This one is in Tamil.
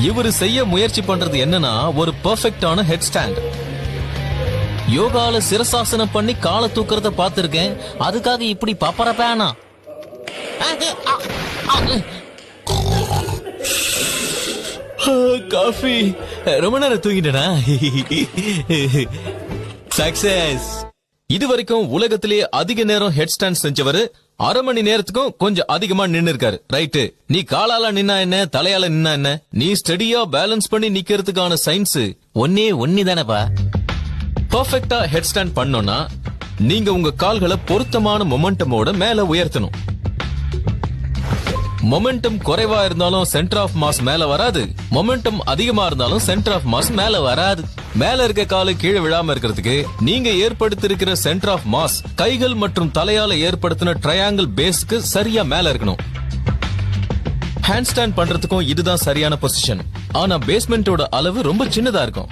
இவரு செய்ய முயற்சி பண்றது என்னன்னா ஒரு பெர்ஃபெக்ட்டான ஹெட் ஸ்டாண்ட். யோகால சிரசாசனம் பண்ணி காலை தூக்குறத பாத்திருக்கேன். அதுக்காக இப்படி பாப்பறப்பேனா? காஃபி ரொம்ப நேரம் தூங்கிட்டேனா? சக்சஸ். இது வரைக்கும் உலகத்திலேயே அதிக நேரம் ஹெட் ஸ்டாண்ட் செஞ்சவரு அரை மணி நேரத்துக்கும் கொஞ்சம் அதிகமா நின்னு இருக்காரு. ரைட்டு. நீ காலால நின்னா என்ன, தலையால நின்னா என்ன, நீ ஸ்டெடியா பேலன்ஸ் பண்ணி நிக்கிறதுக்கான சயின்ஸ் ஒன்னே தானப்பா. பெர்ஃபெக்ட்டா ஹெட் ஸ்டாண்ட் பண்ணோம்னா நீங்க உங்க கால்களை பொருத்தமான மொமெண்டமோட மேல உயர்த்தணும். மொமெண்டம் குறைவா இருந்தாலும் சென்டர் ஆஃப் மாஸ் மேல வராது, மொமெண்டம் அதிகமா இருந்தாலும் சென்டர் ஆஃப் மாஸ் மேல வராது. மேல இருக்க காலு கீழே விழாம இருக்கிறதுக்கு நீங்க ஏற்படுத்திருக்கிற சென்டர் ஆஃப் மாஸ் கைகள் மற்றும் தலையால ஏற்படுத்தின ட்ரையாங்கிள் பேஸ்க்கு சரியா மேல இருக்கணும். ஹேண்ட் ஸ்டாண்ட் பண்றதுக்கும் இதுதான் சரியான பொசிஷன். ஆனா பேஸ்மெண்டோட அளவு ரொம்ப சின்னதா இருக்கும்.